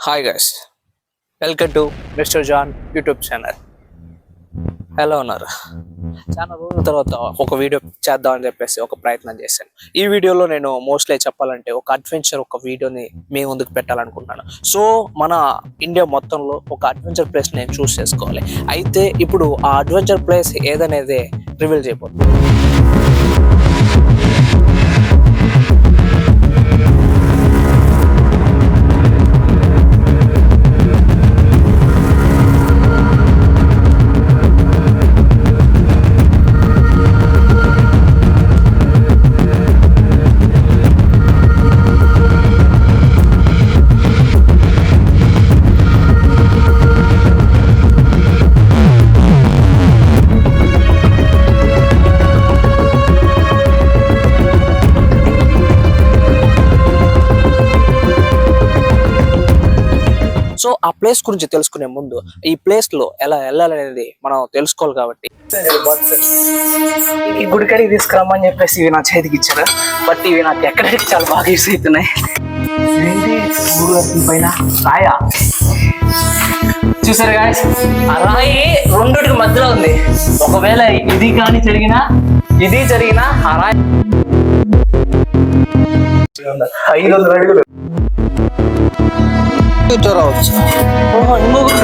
Hi guys, welcome to mister John YouTube channel. ఎలా ఉన్నారు? చాలా రోజుల తర్వాత ఒక వీడియో చేద్దామని చెప్పేసి ఒక ప్రయత్నం చేశాను. ఈ వీడియోలో నేను మోస్ట్లీ చెప్పాలంటే ఒక అడ్వెంచర్ ఒక వీడియోని మీ ముందుకు పెట్టాలనుకుంటున్నాను. సో మన ఇండియా మొత్తంలో ఒక అడ్వెంచర్ ప్లేస్ నేను చూస్ చేసుకోవాలి. అయితే ఇప్పుడు ఆ అడ్వెంచర్ ప్లేస్ ఏదనేది రివీల్ చేయబోతుంది. సో ఆ ప్లేస్ గురించి తెలుసుకునే ముందు ఈ ప్లేస్ లో ఎలా వెళ్ళాలనేది మనం తెలుసుకోవాలి. కాబట్టి ఈ గుడికాడికి తీసుకురమ్మని చెప్పేసి ఇవి నా చేతికి ఇచ్చారు. బట్ ఇవి నాకు ఎక్కడికి చాలా బాగా యూస్ అవుతున్నాయి. పైన రాయా చూసారు గాయ్స్, ఆ రాయి రెండుకి మధ్యలో ఉంది. ఒకవేళ ఇది కానీ జరిగినా ఇది జరిగినా ఆ రాయి 500 అడుగులు రావచ్చు. ఇంకొకటి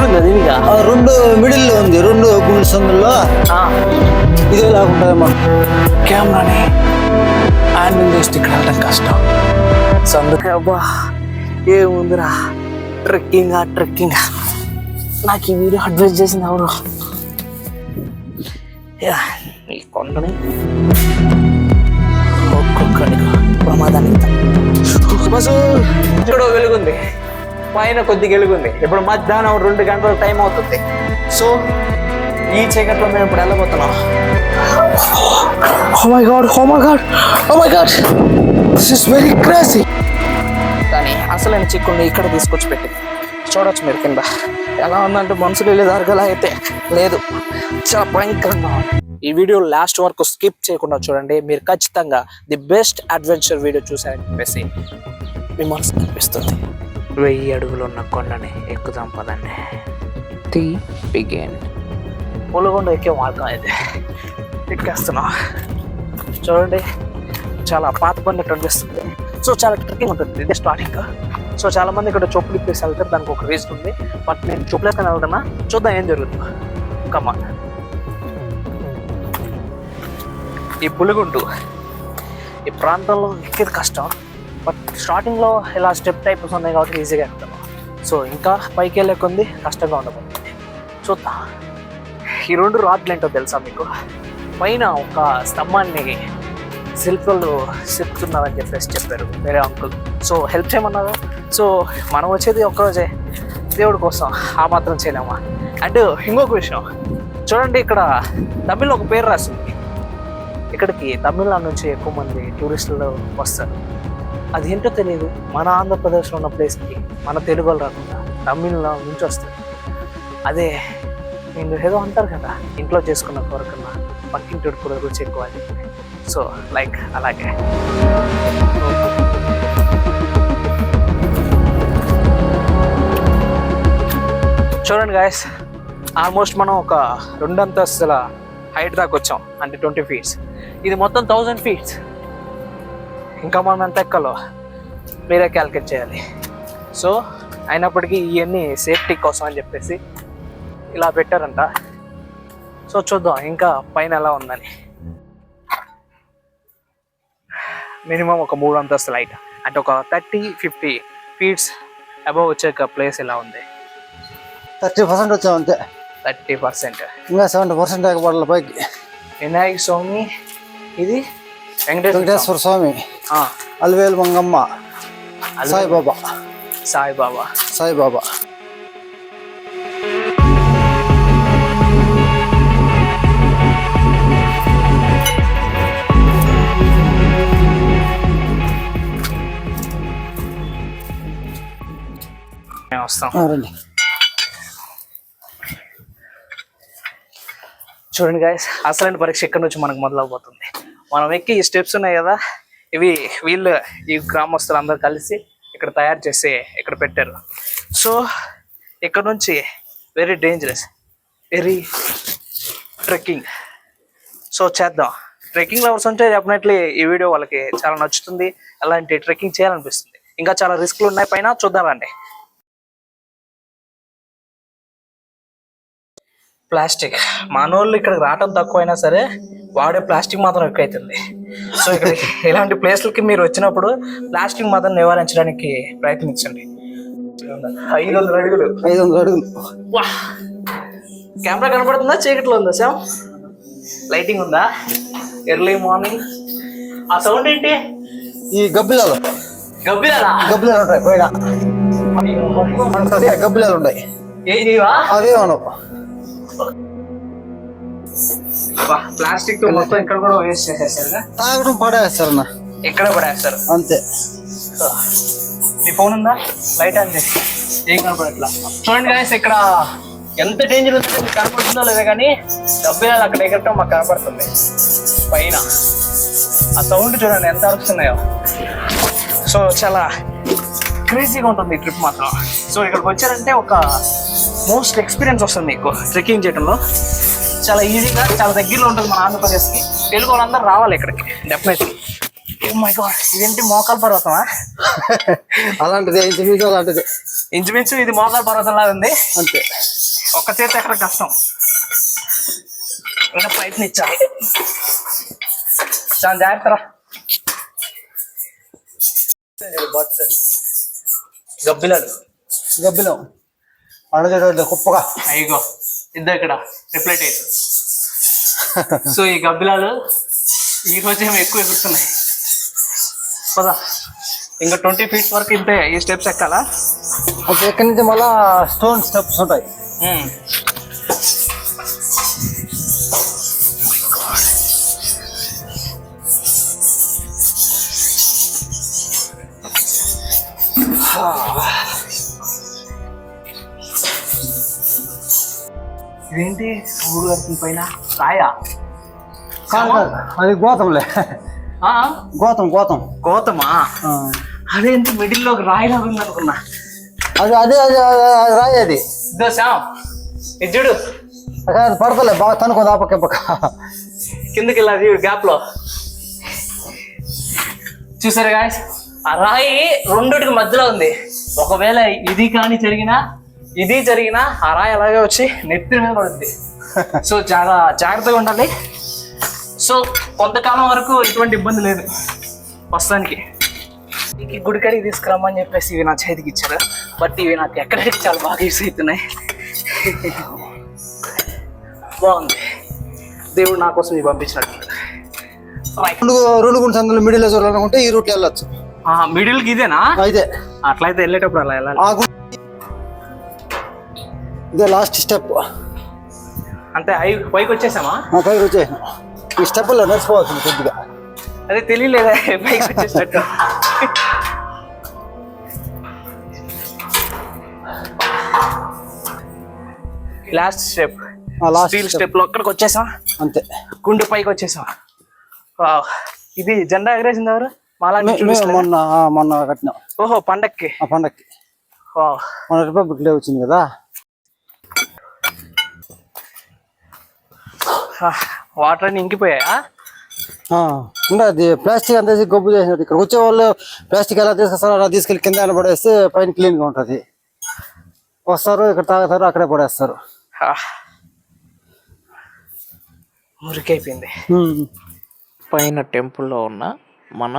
రెండు మిడిల్ లో ఉంది, రెండు గుండె సందుల్లో ఇదే లాగుంటుందమ్మా. కెమెరాని హ్యాండిల్ చేస్తే ఇక్కడ వెళ్ళడం కష్టం. సో అందుకే అబ్బా ఏముందిరా ట్రెక్కింగ్ నాకు ఈ వీడియో అడ్వైజ్ చేసింది ఎవరు? ఈ కొండని ఒక్కొక్కడిగా ప్రమాదాన్ని ఇక్కడ వెలుగుంది, పైన కొద్దిగా వెలుగుంది. ఇప్పుడు మధ్యాహ్నం 2 గంటల టైం అవుతుంది. సో ఈ చీకట్లో మేము ఇప్పుడు వెళ్ళబోతున్నాం. Oh my god, this is very crazy. కానీ అసలైన చిక్కుల్ని ఇక్కడ తీసుకొచ్చి పెట్టి చూడొచ్చు మీరు. కింద ఎలా ఉందంటే మనుషులు వెళ్ళే దారిగలా అయితే లేదు, చాలా భయంకరంగా. ఈ వీడియో లాస్ట్ వరకు స్కిప్ చేయకుండా చూడండి. మీరు ఖచ్చితంగా ది బెస్ట్ అడ్వెంచర్ వీడియో చూసారని చెప్పేసి మీ మనసు కనిపిస్తుంది. 1000 అడుగులు ఉన్న కొండని ఎక్కుదాం పదండి. పులిగొండ ఎక్కే మార్గం అయితే ఎక్కేస్తున్నాం. చూడండి, చాలా పాత పడినట్టు అనిపిస్తుంది. సో చాలా ట్రెక్కింగ్ ఉంటుంది ఇది స్టార్టింగ్. సో చాలా మంది ఇక్కడ చెప్పులు ఇప్పేసి వెళ్తారు, దానికి ఒక రీజన్ ఉంది. బట్ నేను చెప్పులు ఎక్కడ వెళ్తున్నా, చూద్దాం ఏం జరుగుతుందో. కమాన్. ఈ పులిగుండు ఈ ప్రాంతంలో ఎక్కేది కష్టం. బట్ స్టార్టింగ్లో ఇలా స్టెప్ టైప్స్ ఉన్నాయి కాబట్టి ఈజీగా ఎక్కుతాను. సో ఇంకా పైకి వెళ్ళే కొంది కష్టంగా ఉండబోతుంది. చూద్దాం. ఈ 2 రాడ్లు ఏంటో తెలుసా మీకు? పైన ఒక స్తంభాన్ని శిల్పులు చెప్తున్నారని చెప్పేసి చెప్పారు వేరే అంకుల్. సో హెల్ప్ చేయమన్నారు. సో మనం వచ్చేది ఒక్కరోజే దేవుడి కోసం, ఆ మాత్రం చేయలేమా? అండ్ ఇంకొక విషయం చూడండి, ఇక్కడ తమిళ్లో ఒక పేరు రాసింది. ఇక్కడికి తమిళనాడు నుంచి ఎక్కువ మంది టూరిస్టులు వస్తారు. అదేంటో తెలియదు, మన ఆంధ్రప్రదేశ్లో ఉన్న ప్లేస్కి మన తెలుగు వాళ్ళు రాకుండా తమిళనాడు నుంచి వస్తారు. అదే నేను ఏదో అంటారు కదా, ఇంట్లో చేసుకున్న కోరికన్నా పక్కింటి కూడా రుచి ఎక్కువ అని. సో లైక్ అలాగే చూడండి గాయస్, ఆల్మోస్ట్ మనం ఒక 2 అంతస్తుల హైట్ దాకా వచ్చాం. అంటే 20 feet. ఇది మొత్తం 1000 feet. ఇంకా మనం ఎంత ఎక్కాలో మీరే క్యాల్కులేట్ చేయాలి. సో అయినప్పటికీ ఇవన్నీ సేఫ్టీ కోసం అని చెప్పేసి ఇలా పెట్టారంట. సో చూద్దాం ఇంకా పైన ఎలా ఉందని. మినిమం ఒక 3 అంతస్తుల హైట్, అంటే ఒక 30-50 feet అబవ్ వచ్చే ప్లేస్ ఇలా ఉంది. 30% వచ్చాం అంతే. 30%. ఇంకా 70% ఎక్కబడాలి పైకి. వినాయక స్వామి, ఇది వెంకటేశ్వర స్వామి, అలివేలు మంగమ్మ, సాయిబాబా. వస్తాం. చూడండి గాయస్, అసలైన పరీక్ష ఇక్కడ నుంచి మనకు మొదలవబోతుంది. మనం ఎక్కి ఈ స్టెప్స్ ఉన్నాయి కదా, ఇవి వీళ్ళు ఈ గ్రామస్తులు అందరూ కలిసి ఇక్కడ తయారు చేసి ఇక్కడ పెట్టారు. సో ఇక్కడ నుంచి very dangerous, very trekking. So చేద్దాం. ట్రెక్కింగ్ లవర్స్ ఉంటే డెఫినెట్లీ ఈ వీడియో వాళ్ళకి చాలా నచ్చుతుంది. అలాంటి ట్రెక్కింగ్ చేయాలనిపిస్తుంది. ఇంకా చాలా రిస్క్లు ఉన్నాయి పైన, చూద్దాం రండి. ప్లాస్టిక్ మనోళ్ళు ఇక్కడికి రావటం తక్కువైనా సరే వాడే ప్లాస్టిక్ మాత్రం ఎక్కువ అవుతుంది. సో ఇక్కడ ఇలాంటి ప్లేస్లకి మీరు వచ్చినప్పుడు ప్లాస్టిక్ మాత్రం నివారించడానికి ప్రయత్నించండి. 500 అడుగులు. 500 అడుగులు. వా, కెమెరా కనపడుతుందా? చీకట్లో ఉందా శామ్? లైటింగ్ ఉందా? Early morning. ఆ సౌండ్ ఏంటి? ఈ గబ్బిలాలు ఉంటాయి పైన. గబ్బిలాలు ఉంటాయి. అదే మనం ప్లాస్టిక్ తో మొత్తం ఇక్కడ కూడా వేస్ట్ చేసేసారు. తాగడం పడేస్తారు అన్న, ఎక్కడ పడేస్తారు అంతే. నీ ఫోన్ ఉందా? లైట్ ఆన్ చేసి ఏం కనపడట్లా. చూడండి గాయస్, ఇక్కడ ఎంత డేంజర్ ఉందంటే మీకు కనపడుతుందో లేదా కానీ డబ్బులు అక్కడ ఎగరటం మాకు కనపడుతుంది పైన. ఆ సౌండ్ చూడండి ఎంత అరుస్తున్నాయో. సో చాలా క్రేజీగా ఉంటుంది ఈ ట్రిప్ మాత్రం. సో ఇక్కడికి వచ్చారంటే ఒక మోస్ట్ ఎక్స్పీరియన్స్ వస్తుంది మీకు ట్రెక్కింగ్ చేయడంలో. చాలా ఈజీగా, చాలా దగ్గరలో ఉంటుంది మన ఆంధ్రప్రదేశ్కి. తెలుగు వాళ్ళందరూ రావాలి ఇక్కడికి డెఫినెట్లీ. ఓ మై గాడ్, ఇదేంటి మోకాల పర్వతమా? అలాంటిది ఇంచుమించు ఇది మోకాల పర్వతం లాగా ఉంది అంతే. ఒక్క చేతి ఎక్కడ కష్టం, ఇంకా ప్రయత్నించాలి. చాలా జాగ్రత్త. గబ్బిలం అడగ కుప్పగా. అయ్యో ఇద్దరు ఇక్కడ రిప్లైట్ అవుతుంది. సో ఈ గబ్బిలాలు ఈ రోజు ఏమో ఎక్కువ ఎగురుతున్నాయి. పదా ఇంకా 20 feet వరకు ఇంతే. ఈ స్టెప్స్ ఎక్కాలా? ఓకే, ఎక్కడి నుంచి మళ్ళా స్టోన్ స్టెప్స్ ఉంటాయి. ఇదేంటి ఊరు కడుతుంది పైన రాయా? అది గోతంలే. గోతమా? అదేంటి మిడిల్ లో ఒక రాయి లాగా ఉంది అనుకున్నా. అదే రాయి. అది ఇది చూడు, పడతలే బాగా తనుకుంది. ఆ పక్క కిందకి వెళ్ళాలి గ్యాప్ లో. చూసారు గాయస్, ఆ రాయి రెండుటికి మధ్యలో ఉంది. ఒకవేళ ఇది కానీ జరిగినా ఆ రాయి అలాగే వచ్చి నెత్తి మీద పడుతుంది. సో చాలా జాగ్రత్తగా ఉండాలి. సో కొంతకాలం వరకు ఎటువంటి ఇబ్బంది లేదు ప్రస్తుతానికి. ఈ గుడికాడికి తీసుకురమ్మని చెప్పేసి ఇవి నా చేతికి ఇచ్చారు. బట్ ఇవి నాకు ఎక్కడికి చాలా బాగా యూస్ అవుతున్నాయి. బాగుంది, దేవుడు నా కోసం ఇవి పంపించినట్టు. రెండు సందులు మిడిల్ లో చూడాలనుకుంటే ఈ రూట్ వెళ్ళొచ్చు. మిడిల్ కి ఇదేనా? అయితే అట్లయితే వెళ్ళేటప్పుడు అలా వెళ్ళాలి. ఇదే లాస్ట్ స్టెప్. అంటే పైకి వచ్చేసామా? పైకి వచ్చేసాం. ఈ స్టెప్ లో నడిచిపోవచ్చు కొద్దిగా. అదే తెలియలేదా పైకి వచ్చేసినట్టు. లాస్ట్ స్టెప్, స్టీల్ స్టెప్ లో అక్కడికి వచ్చేసాం అంతే. గుండు పైకి వచ్చేసాం. ఇది జెండా ఎగరేసింది ఎవరు? మొన్న కట్టినాం. ఓహో, పండక్కి. మన రిపబ్లిక్ డే వచ్చింది కదా. వాటర్ అన్ని ఇంకిపోయాయా? అది ప్లాస్టిక్ అంతా గొప్ప చేసినట్టు. ఇక్కడ వచ్చే వాళ్ళు ప్లాస్టిక్ ఎలా తీసుకొస్తారో అలా తీసుకెళ్ళి కింద పడేస్తే పైన క్లీన్ గా ఉంటది. వస్తారు, ఇక్కడ తాగుతారు, అక్కడే పడేస్తారు. మురికైపోయింది. పైన టెంపుల్లో ఉన్న మన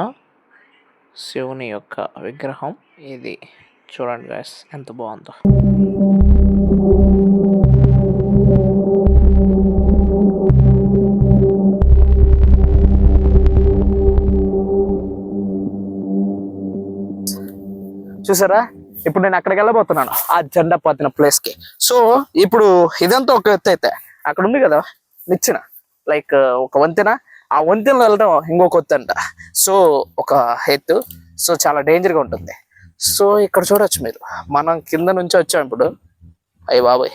శివుని యొక్క విగ్రహం ఇది. చూడండి గైస్ ఎంత బాగుందో. చూసారా, ఇప్పుడు నేను అక్కడికి వెళ్ళబోతున్నాను, ఆ జెండా పాతిన ప్లేస్ కి. సో ఇప్పుడు ఇదంతా ఒక ఎత్తు అయితే అక్కడ ఉంది కదా నిచ్చిన, లైక్ ఒక వంతెన. ఆ వంతెనలో వెళ్ళడం ఇంకొక ఎత్తు అంట. సో ఒక ఎత్తు. సో చాలా డేంజర్ గా ఉంటుంది. సో ఇక్కడ చూడొచ్చు మీరు, మనం కింద నుంచి వచ్చాం ఇప్పుడు. అయ్యి బాబాయ్,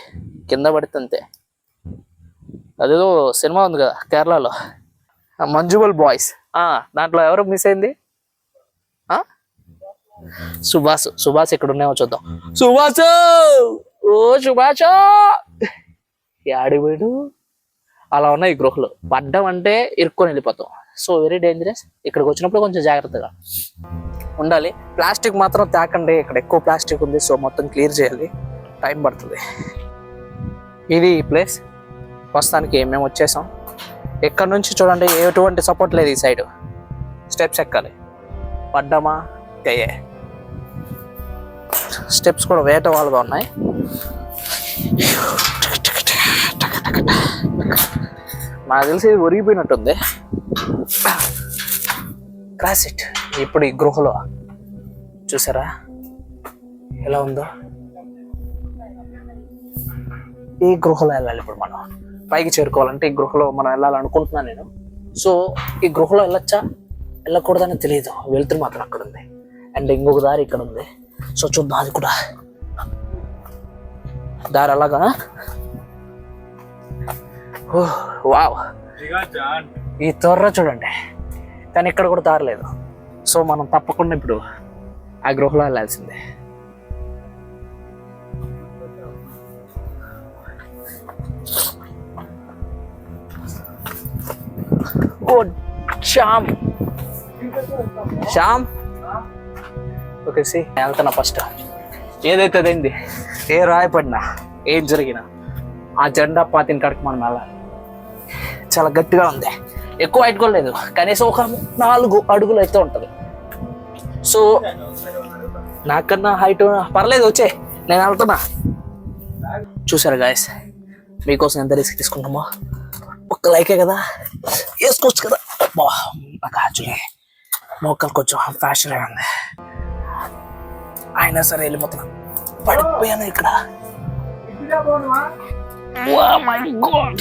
కింద పడుతుంటే అదేదో సినిమా ఉంది కదా కేరళలో, మంజుబల్ బాయ్స్. దాంట్లో ఎవరు మిస్ అయింది? సుభాష్ ఇక్కడ ఉన్నాయో చూద్దాం. సుభాష్, ఓ సుభాష్, ఆడిపోయాడు. అలా ఉన్నాయి ఈ గృహలు. పడ్డం అంటే ఇరుక్కొని వెళ్ళిపోతాం. So very dangerous. ఇక్కడికి వచ్చినప్పుడు కొంచెం జాగ్రత్తగా ఉండాలి. ప్లాస్టిక్ మాత్రం తాకండి, ఇక్కడ ఎక్కువ ప్లాస్టిక్ ఉంది. సో మొత్తం క్లియర్ చేయాలి, టైం పడుతుంది. ఇది ఈ ప్లేస్. ప్రస్తుతానికి మేము వచ్చేసాం. ఇక్కడ నుంచి చూడండి ఎటువంటి సపోర్ట్ లేదు. ఈ సైడ్ స్టెప్స్ ఎక్కాలి. పడ్డామా అయ్యే. స్టెప్స్ కూడా వేట వాళ్ళుగా ఉన్నాయి. నాకు తెలిసి ఇది ఒరిగిపోయినట్టుంది. Cross it. ఇప్పుడు ఈ గృహలో చూసారా ఎలా ఉందో. ఈ గృహలో వెళ్ళాలి ఇప్పుడు మనం. పైకి చేరుకోవాలంటే ఈ గృహలో మనం వెళ్ళాలనుకుంటున్నాను నేను. సో ఈ గృహలో వెళ్ళొచ్చా వెళ్ళకూడదని తెలియదు. వెళ్తురు మాత్రం అక్కడ ఉంది. అండ్ ఇంకొక దారి ఇక్కడ ఉంది. సో చూద్దాం అది కూడా. దారి అలాగా. వావ్, ఈ త్వరలో చూడండి. కానీ ఇక్కడ కూడా దారి లేదు. సో మనం తప్పకుండా ఇప్పుడు ఆ గృహలో వెళ్ళాల్సిందే. ఓ శ్యామ్, శ్యామ్, ఓకే. సి వెళ్తున్నా. ఫస్ట్ ఏదైతే అదైంది. ఏ రాయపడినా ఏం జరిగినా ఆ జెండా పాతిన కాడికి మనం వెళ్ళాలి. చాలా గట్టిగా ఉంది. ఎక్కువ హైట్ కూడా లేదు, కనీసం ఒక 4 అడుగులు అయితే ఉంటుంది. సో నాకన్నా హైట్ పర్లేదు, వచ్చే నేను వెళ్తున్నా. చూసారు గాయస్, మీకోసం ఎంత రిస్క్ తీసుకున్నామో. ఒక్క లైకే కదా, వేసుకోవచ్చు కదా. నాకు యాక్చువల్లీ మోకాలు కొంచెం ఫ్యాషన్ ఉంది. అయినా సరే వెళ్ళిపోతున్నా. పడిపోయాను ఇక్కడ. Oh my God.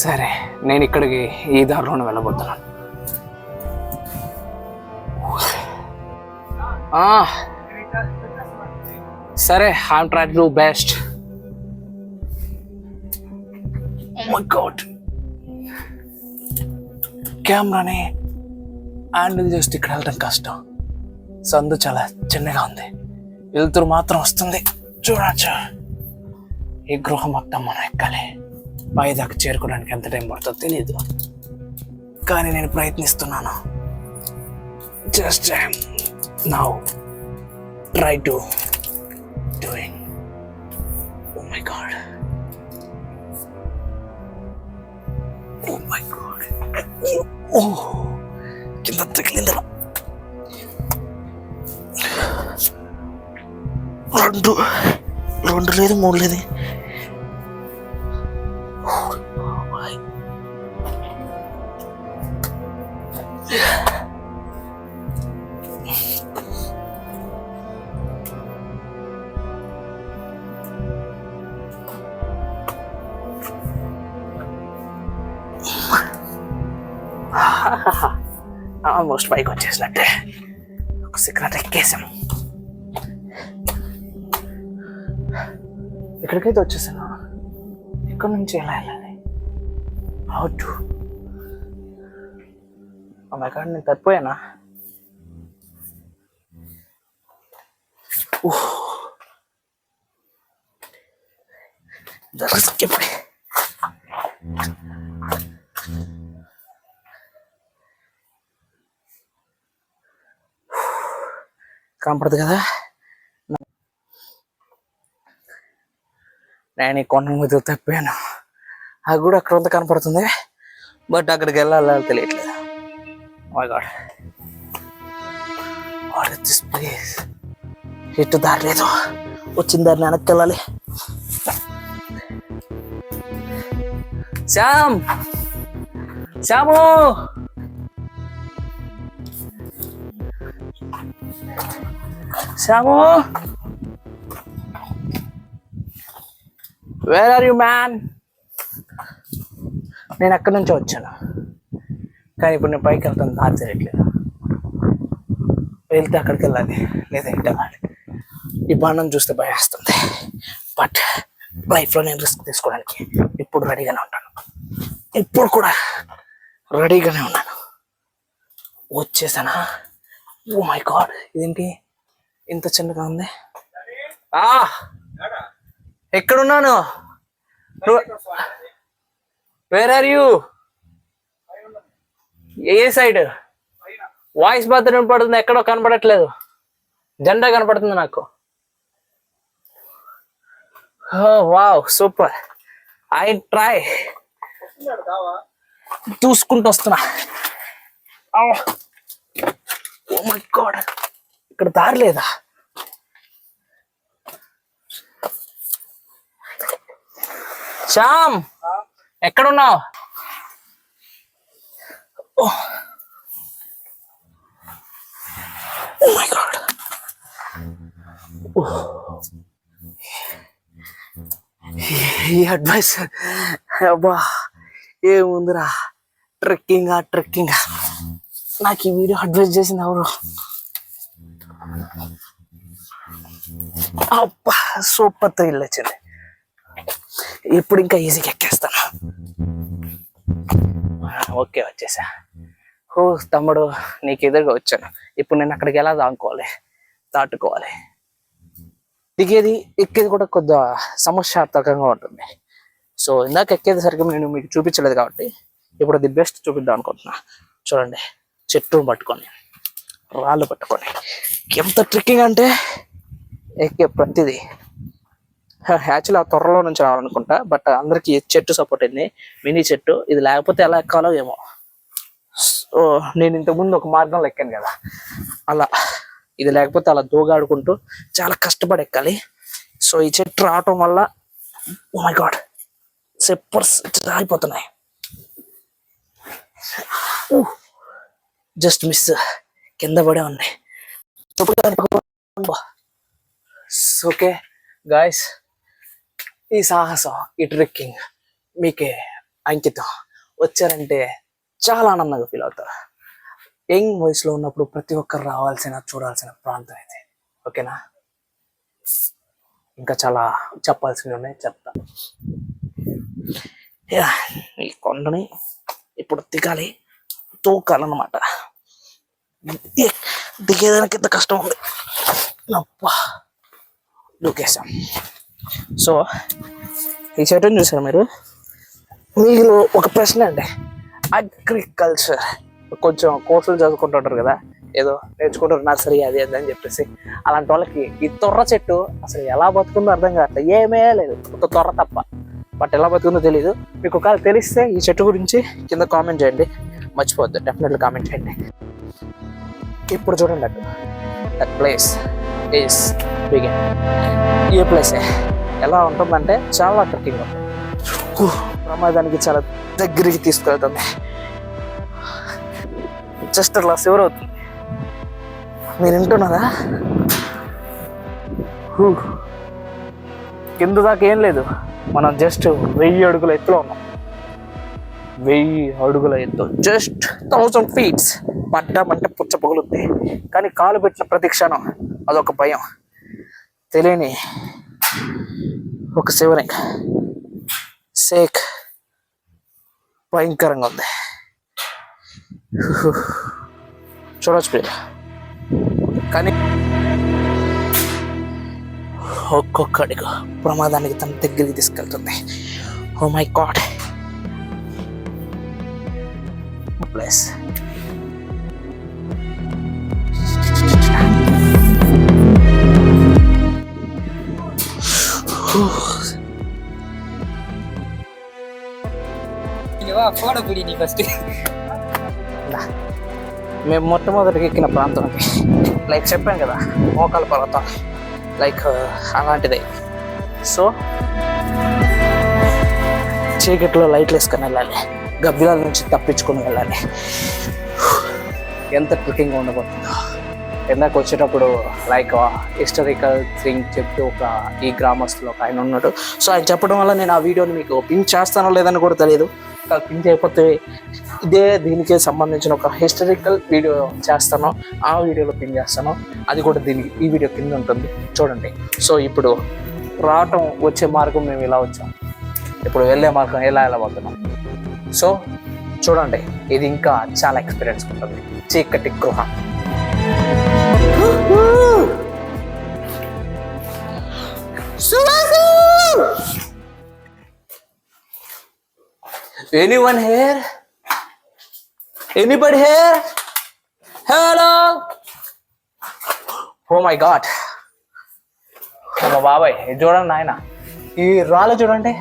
సరే, నేను ఇక్కడికి ఈ దారిలోనే వెళ్ళబోతున్నాను. సరే, I'm try to do best. Oh my God. కెమెరాని హ్యాండిల్ చేస్తే ఇక్కడ వెళ్ళడం కష్టం. సందు చాలా చిన్నగా ఉంది. వెలుతురు మాత్రం వస్తుంది. చూడచ్చు. ఈ గృహ మొత్తం మనం ఎక్కాలి. పై దాకా చేరుకోవడానికి ఎంత టైం పడుతుందో తెలియదు, కానీ నేను ప్రయత్నిస్తున్నాను. Just now try to doing. Oh my God, oh my God. ఓ కింద తగిలిందా? 2 లేదు 3 లేదు. ఆల్మోస్ట్ పైకి వచ్చేసినట్టే. ఒక సిగరెట్ ఎక్కేసాం. ఇక్కడికైతే వచ్చేసాను. ఇక్కడ నుంచి ఎలా వెళ్ళాలి? How to? అమ్మాయి నేను తప్పిపోయానా? కనపడదు కదా. నేను ఈ కొండ మీద తప్పాను. అది కూడా అక్కడ అంతా కనపడుతుంది, బట్ అక్కడికి వెళ్ళాలి తెలియట్లేదు. My god, what is this place? ఇటు దారి లేదు. వచ్చిన దారిని వెనక్కి వెళ్ళాలి. Shyam, Shyam, Shyam, where are you man? నేను అక్కడి నుంచే వచ్చాను, కానీ ఇప్పుడు నేను పైకి వెళ్తాను. దారి తెలియట్లేదు. వెళ్తే అక్కడికి వెళ్ళాలి, లేదా ఇటు వెళ్ళాలి. ఈ బాణం చూస్తే భయం వేస్తుంది, బట్ లైఫ్లో నేను రిస్క్ తీసుకోవడానికి ఇప్పుడు రెడీగానే ఉంటాను. ఇప్పుడు కూడా రెడీగానే ఉన్నాను. వచ్చేసానా? ఓ మై గాడ్, ఇదేంటి ఇంత చిన్నగా ఉంది? ఎక్కడున్నాను? Where are you? ఏ సైడ్? వాయిస్ మాత్రం పడుతుంది, ఎక్కడో కనపడట్లేదు. జెండా కనపడుతుంది నాకు. Wow, super. I try. చూసుకుంటూ వస్తున్నా. ఓ మై గాడ్, ఇక్కడ దారి లేదా? శ్యామ్, ఎక్కడున్నావు? Oh my god. ఈ అడ్వైస్ అబ్బా ఏముందిరా, ట్రెక్కింగ్ నాకు ఈ వీడియో అడ్వైస్ చేసింది ఎవరు? అబ్బా సూపర్ థ్రిల్ వచ్చింది. ఇప్పుడు ఇంకా ఈజీగా ఎక్కేస్తాను. ఓకే, వచ్చేసా. ఓ తమ్ముడు, నీకు ఎదురుగా వచ్చాను. ఇప్పుడు నేను అక్కడికి ఎలా దాటుకోవాలి. దిగేది ఎక్కేది కూడా కొద్దిగా సమస్యాత్మకంగా ఉంటుంది. సో ఇందాక ఎక్కేది సరిగ్గా నేను మీకు చూపించలేదు కాబట్టి ఇప్పుడు ది బెస్ట్ చూపిద్దాం అనుకుంటున్నా. చూడండి, చెట్టు పట్టుకొని, రాళ్ళు పట్టుకొని ఎంత ట్రెక్కింగ్ అంటే ఎక్కే ప్రతిదీ. యాక్చువల్లీ ఆ త్వరలో నుంచి రావాలనుకుంటా, బట్ అందరికి చెట్టు సపోర్ట్ అయింది, మినీ చెట్టు. ఇది లేకపోతే ఎలా ఎక్కాలో ఏమో. సో నేను ఇంతకుముందు ఒక మార్గంలో ఎక్కాను కదా, అలా ఇది లేకపోతే అలా దూగాడుకుంటూ చాలా కష్టపడి ఎక్కాలి. సో ఈ చెట్టు రావటం వల్ల ఓ మై గాడ్ సెప్పర్స్ రాయిపోతున్నాయి. జస్ట్ మిస్, కింద పడే ఉన్నాయి. ఓకే గాయస్, ఈ సాహసం, ఈ ట్రెక్కింగ్ మీకే అంకితం. వచ్చారంటే చాలా ఆనందంగా ఫీల్ అవుతారు. యంగ్ వయసులో ఉన్నప్పుడు ప్రతి ఒక్కరు చూడాల్సిన ప్రాంతం ఇది. ఓకేనా? ఇంకా చాలా చెప్పాల్సినవి ఉన్నాయి, చెప్తా. ఈ కొండని ఇప్పుడు దిగాలి, తూకాలన్నమాట. దిగేదానికి ఎంత కష్టం ఉంది. అబ్బా, దూకేసాం. సో ఈ చెట్టుని చూసారు మీరు? మీరు ఒక ప్రశ్న అండి, అగ్రికల్చర్ కొంచెం కోర్సులు చదువుకుంటుంటారు కదా, ఏదో నేర్చుకుంటారు, నర్సరీ అది అని చెప్పేసి. అలాంటి వాళ్ళకి ఈ తొర్ర చెట్టు అసలు ఎలా బతుకుందో అర్థం కావట్లేదు. ఏమే లేదు, ఒక తొర్ర తప్ప. బట్ ఎలా బతుకుందో తెలీదు. మీకు ఒకవేళ తెలిస్తే ఈ చెట్టు గురించి కింద కామెంట్ చేయండి, మర్చిపోవద్దు, డెఫినెట్లీ కామెంట్ చేయండి. ఇప్పుడు చూడండి, దట్ ప్లేస్ ఈస్ బిగిన్. ఈ ప్లేసే ఎలా ఉంటుందంటే చాలా ట్రెక్కింగ్ ఉంటుంది, ప్రమాదానికి చాలా దగ్గరికి తీసుకెళ్తుంది. జస్ట్ అలా శివర్ అవుతుంది. మీరు వింటున్నారా? కింద దాకా ఏం లేదు, మనం జస్ట్ 1000 అడుగుల ఎత్తులో ఉన్నాం. 1000 అడుగుల ఎత్తు, జస్ట్ 1000 feet. పడ్డామంటే పుచ్చ పగులుద్ది. కానీ కాలు పెట్టిన ప్రతి క్షణం అదొక భయం, తెలియని ఒక శివరింగ్ సేక్. భయంకరంగా ఉంది. చూడొచ్చు ప్రియ, కానీ ఒక్కొక్క అడుగు ప్రమాదానికి తన దగ్గరికి తీసుకెళ్తుంది. Oh my god place. మేము మొట్టమొదటికి ఎక్కిన ప్రాంతం అది. లైక్ చెప్పాం కదా, మోకాల పర్వతం, లైక్ అలాంటిదే. సో చీకట్లో లైట్లు వేసుకొని వెళ్ళాలి, గబ్బిలాల నుంచి తప్పించుకొని వెళ్ళాలి. ఎంత ట్రెక్కింగ్ ఉండబోతుందో. కిందకు వచ్చేటప్పుడు లైక్ హిస్టారికల్ థింగ్ చెప్తూ ఈ గ్రామస్తులు ఒక ఆయన ఉన్నాడు. సో ఆయన చెప్పడం వల్ల నేను ఆ వీడియోని మీకు పిన్ చేస్తానో లేదని కూడా తెలియదు. పిన్ చేయకపోతే దీనికి సంబంధించిన ఒక హిస్టారికల్ వీడియో చేస్తాను, ఆ వీడియోలో పిన్ చేస్తాను. అది కూడా ఈ వీడియో కింద ఉంటుంది, చూడండి. సో ఇప్పుడు రావటం వచ్చే మార్గం మేము ఇలా వచ్చాం, ఇప్పుడు వెళ్ళే మార్గం ఎలా పోతున్నాం. సో చూడండి, ఇది ఇంకా చాలా ఎక్స్పీరియన్స్ ఉంటుంది. చీకటి గృహ. Anyone here? Anybody here? Hello? Oh my God. మా బాబాయ్ ఇది చూడండి నాయన, ఈ రాళ్ళు చూడండి.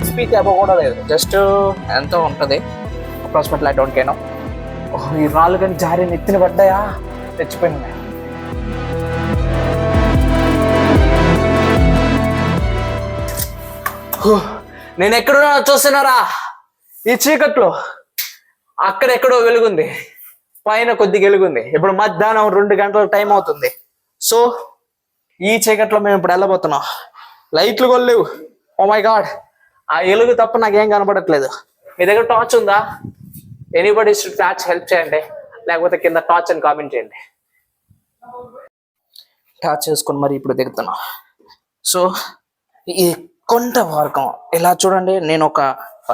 స్పీక్ అబో కూడా లేదు, జస్ట్ ఎంతో ఉంటుంది అప్రాక్సిమేట్లీ. I don't కేనో. ఈ రాళ్ళు కానీ జారి నెత్తిన పడ్డాయా, తెచ్చిపోయింది. నేను ఎక్కడున్నా చూస్తున్నారా? ఈ చీకట్లో అక్కడెక్కడో వెలుగుంది, పైన కొద్దిగా వెలుగుంది. ఇప్పుడు మధ్యాహ్నం 2 గంటల టైం అవుతుంది. సో ఈ చీకట్లో మేము ఇప్పుడు వెళ్ళబోతున్నాం. లైట్లు కొల్లేవు. ఓ మై గాడ్, ఆ వెలుగు తప్ప నాకేం కనపడట్లేదు. మీ దగ్గర టార్చ్ ఉందా? ఎనీబడి టార్చ్ హెల్ప్ చేయండి, లేకపోతే కింద టార్చ్ అని కామెంట్ చేయండి. టార్చ్ చేసుకొని మరి ఇప్పుడు దిగుతున్నా. సో ఈ కొండ మార్గం ఇలా చూడండి. నేను ఒక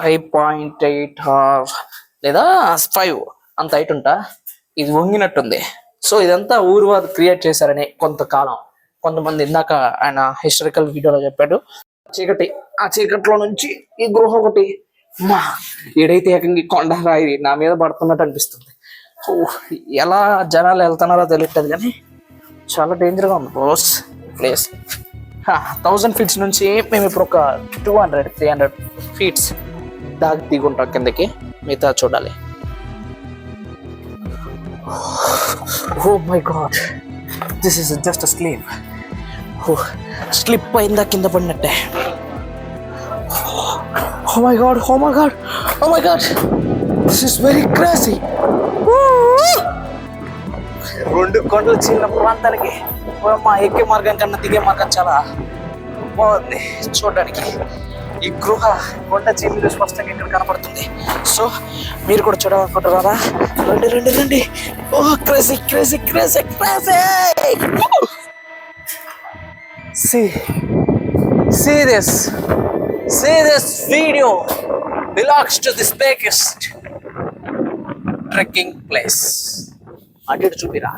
5.8 లేదా 5 అంత హైట్ ఉంటా. ఇది వంగినట్టుంది. సో ఇదంతా ఊరు వారు క్రియేట్ చేశారని కొంతమంది ఇందాక ఆయన హిస్టారికల్ వీడియోలో చెప్పాడు. చీకటి, ఆ చీకట్లో నుంచి ఈ గృహ ఒకటి మా ఏడైతే ఏకంగా కొండ రాయి నా మీద పడుతున్నట్టు అనిపిస్తుంది. సో ఎలా జనాలు వెళ్తున్నారో తెలియట్లేదు, కానీ చాలా డేంజర్గా ఉంది బాస్ ప్లేస్. 1000 feet నుంచి మేము ఇప్పుడు ఒక 200-300 feet దాకా దిగుంటాం కిందకి. మిగతా చూడాలి. Oh my God, this is just a sleep. Slip అయిందా కింద పడినట్టే. Oh my God, oh my God, oh my God, this is very crazy. 2 కొండలు చిన్న ప్రాంతానికి మా ఎక్కే మార్గం కన్నా దిగే మార్గం చాలా బాగుంది చూడడానికి. ఈ గృహ కొండ చీమలు స్పష్టంగా ఇక్కడ కనపడుతుంది. సో మీరు కూడా చూడాలనుకుంటున్నారా? రండి. Oh crazy crazy crazy crazy. See this video belongs to this biggest trekking place. అటు చూపిరా.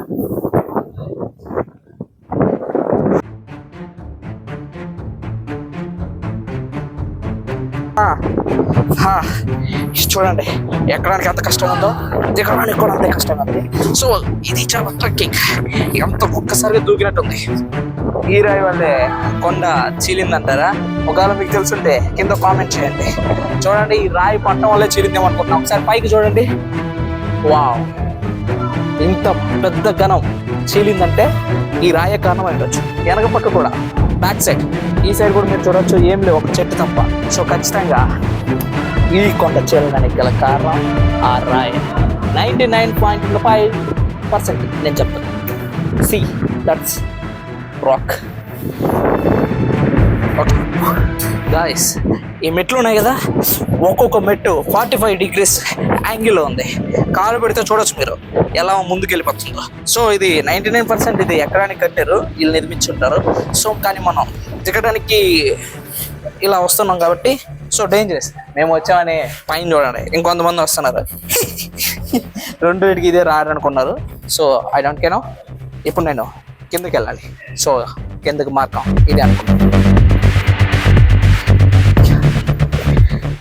చూడండి, ఎక్కడానికి ఎంత కష్టం ఉందో దిగడానికి కూడా అంతే కష్టంగా ఉంది. సో ఇది చాలా ట్రెక్కింగ్. ఎంత ఒక్కసారిగా దూకినట్టుంది. ఈ రాయి వల్లే కొండ చీలిందంటారా? ఒకవేళ మీకు తెలుసుంటే కింద కామెంట్ చేయండి. చూడండి, ఈ రాయి పట్టడం వల్లే చీలిందేమో అనుకుంటున్నాం. ఒకసారి పైకి చూడండి. వావ్, ఇంత పెద్ద ఘనం చీలిందంటే ఈ రాయ కారణం ఉండొచ్చు. వెనక పక్క కూడా, బ్యాక్ సైడ్, ఈ సైడ్ కూడా మీరు చూడొచ్చు. ఏం లేవు, ఒక చెట్టు తప్ప. సో ఖచ్చితంగా ఈ కొండ చీలడానికి గల కారణం ఆ రాయి. 99.5% నేను చెప్తాను. See that's rock. Okay guys, ఈ మెట్లు ఉన్నాయి కదా, ఒక్కొక్క మెట్టు 45 degrees యాంగిల్లో ఉంది. కాలు పెడితే చూడొచ్చు మీరు ఎలా ముందుకు వెళ్ళిపోతుందో. సో ఇది 99% ఇది ఎక్కడానికి కట్టారు, వీళ్ళు నిర్మించుంటారు. సో కానీ మనం దిగడానికి ఇలా వస్తున్నాం కాబట్టి సో డేంజరస్. మేము వచ్చామని పైన చూడండి, ఇంకొంతమంది వస్తున్నారు. 2 ఇదే రారనుకున్నారు. So I don't know. ఇప్పుడు నేను కిందకి వెళ్ళాలి. సో కిందకి మార్గం ఇది అనుకుంటున్నాను.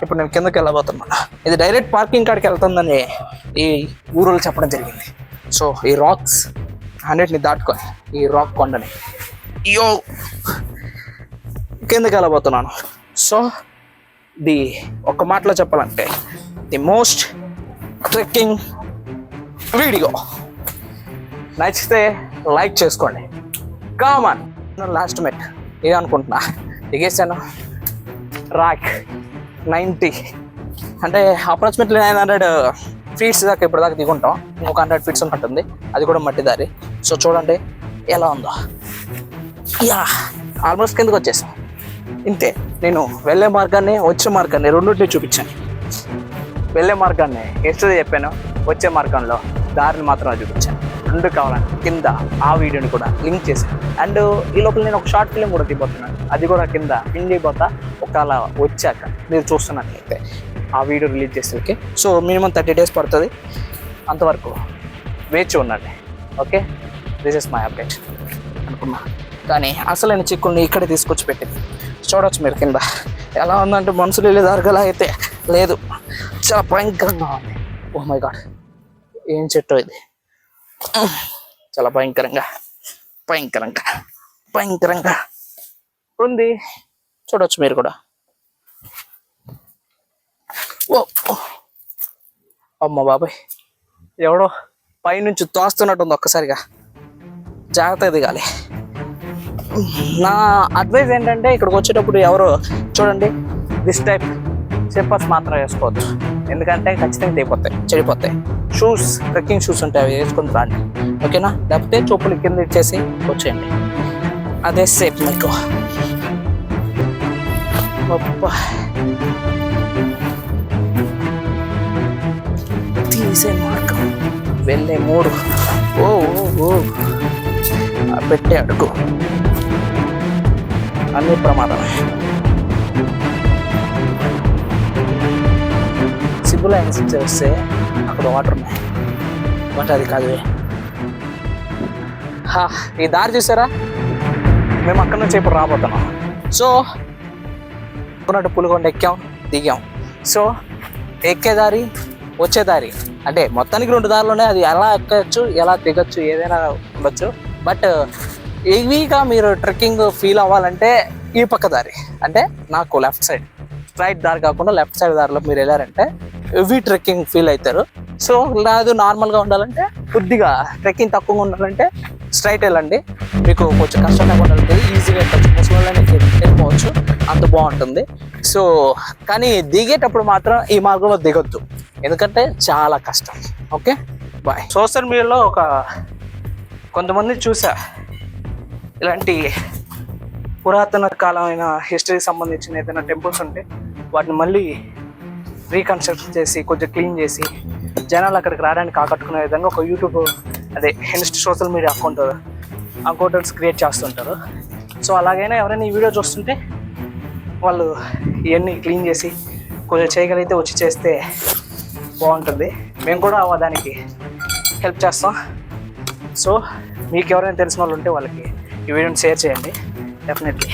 ఇప్పుడు నేను కిందకి వెళ్ళబోతున్నాను. ఇది డైరెక్ట్ పార్కింగ్ కాడికి వెళ్తుందని ఈ ఊరులో చెప్పడం జరిగింది. సో ఈ రాక్స్ అన్నిటిని దాటుకొని ఈ రాక్ కొండని కిందకి వెళ్ళబోతున్నాను. సో ఒక మాటలో చెప్పాలంటే ది మోస్ట్ ట్రెక్కింగ్ వీడియో. నచ్చితే లైక్ చేసుకోండి. కామన్ లాస్ట్ మెట్ ఇది అనుకుంటున్నా, దిగేసాను. రాక్ 90 అంటే అప్రాక్సిమేట్లీ 900 feet దాకా ఇప్పుడు దాకా దిగుంటాం. ఒక 100 feet ఉంటుంది, అది కూడా మట్టి దారి. సో చూడండి ఎలా ఉందో. యా, ఆల్మోస్ట్ కిందకి వచ్చేసాం. ఇంతే, నేను వెళ్ళే మార్గాన్ని వచ్చే మార్గాన్ని రెండింటిని చూపించాను. వెళ్ళే మార్గాన్ని ఎస్టర్డే చెప్పాను, వచ్చే మార్గంలో దారిని మాత్రం చూపించాను. 2 కావాలంటే కింద ఆ వీడియోని కూడా లింక్ చేశాను. అండ్ ఈ లోపల నేను ఒక షార్ట్ ఫిలిం కూడా తీయబోతున్నాను. అది కూడా కింద పిన్ చేయబోతా. ఒకవేళ వచ్చాక మీరు చూస్తున్నట్లయితే ఆ వీడియో రిలీజ్ చేసేకి సో మినిమం 30 days పడుతుంది. అంతవరకు వేచి ఉండండి. Okay, this is my update అనుకున్నా. కానీ అసలైన చిక్కుల్ని ఇక్కడే తీసుకొచ్చి పెట్టింది. చూడవచ్చు మీరు కింద ఎలా ఉందంటే మనుషులు వెళ్ళే దారిగలా అయితే లేదు, చాలా భయంకరంగా ఉంది. ఓ మై గాడ్, ఏం చెట్టు ఇది, చాలా భయంకరంగా భయంకరంగా భయంకరంగా ఉంది. చూడవచ్చు మీరు కూడా. ఓ అమ్మ బాబాయ్, ఎవడో పైనుంచి తోస్తున్నట్టు ఉంది. ఒక్కసారిగా జాగ్రత్తగా దిగాలి. నా అడ్వైజ్ ఏంటంటే ఇక్కడికి వచ్చేటప్పుడు ఎవరు చూడండి దిస్ టైప్ స్లిప్పర్స్ మాత్రం వేసుకోవద్దు. ఎందుకంటే ఖచ్చితంగా తెగిపోతాయి, చెడిపోతాయి. షూస్, ట్రెక్కింగ్ షూస్ ఉంటాయి, అవి వేసుకొని రాండి. ఓకేనా? లేకపోతే చెప్పులు కింద ఇచ్చేసి వచ్చేయండి. అదే సేఫ్ మీకు. తీసే మార్గం, వెళ్ళే మూడు. ఓ ఓ పెట్టే అడుగు, అన్ని ప్రమాదమే. సిబుల్ లైన్స్ వస్తే అక్కడ వాటర్ ఉన్నాయి, బట్ అది కాదు. ఈ దారి చూసారా? మేము అక్కడ నుంచి ఇప్పుడు రాబోతున్నాం. సో కొన్నట్టు పులిగొండ ఎక్కాం, దిగాం. సో ఎక్కే దారి, వచ్చే దారి అంటే మొత్తానికి 2 దారులు ఉన్నాయి. అది ఎలా ఎక్కచ్చు, ఎలా దిగచ్చు, ఏదైనా ఉండొచ్చు. బట్ హెవీగా మీరు ట్రెక్కింగ్ ఫీల్ అవ్వాలంటే ఈ పక్క దారి, అంటే నాకు లెఫ్ట్ సైడ్, రైట్ దారి కాకుండా లెఫ్ట్ సైడ్ దారిలో మీరు వెళ్ళారంటే హెవీ ట్రెక్కింగ్ ఫీల్ అవుతారు. సో లేదు నార్మల్గా ఉండాలంటే, కొద్దిగా ట్రెక్కింగ్ తక్కువగా ఉండాలంటే స్ట్రైట్ వెళ్ళండి. మీకు కొంచెం కష్టంగా ఉండాలంటే ఈజీగా వెళ్ళచ్చు, ముసలిలోనే వెళ్ళిపోవచ్చు, అంత బాగుంటుంది. సో కానీ దిగేటప్పుడు మాత్రం ఈ మార్గంలో దిగొద్దు, ఎందుకంటే చాలా కష్టం. Okay bye. సోషల్ మీడియాలో కొంతమంది చూసా, ఇలాంటి పురాతన కాలమైన హిస్టరీకి సంబంధించిన ఏదైనా టెంపుల్స్ ఉంటే వాటిని మళ్ళీ రీకన్స్ట్రక్షన్ చేసి కొంచెం క్లీన్ చేసి జనాలు అక్కడికి రావడానికి ఆకట్టుకునే విధంగా ఒక యూట్యూబ్ అదే సోషల్ మీడియా అకౌంట్స్ క్రియేట్ చేస్తుంటారు. సో అలాగైనా ఎవరైనా ఈ వీడియో చూస్తుంటే వాళ్ళు ఇవన్నీ క్లీన్ చేసి కొంచెం చేయగలిగితే వచ్చి చేస్తే బాగుంటుంది. మేము కూడా దానికి హెల్ప్ చేస్తాం. సో మీకు ఎవరైనా తెలిసిన వాళ్ళు ఉంటే వాళ్ళకి ఈ వీడియోని షేర్ చేయండి డెఫినెట్లీ.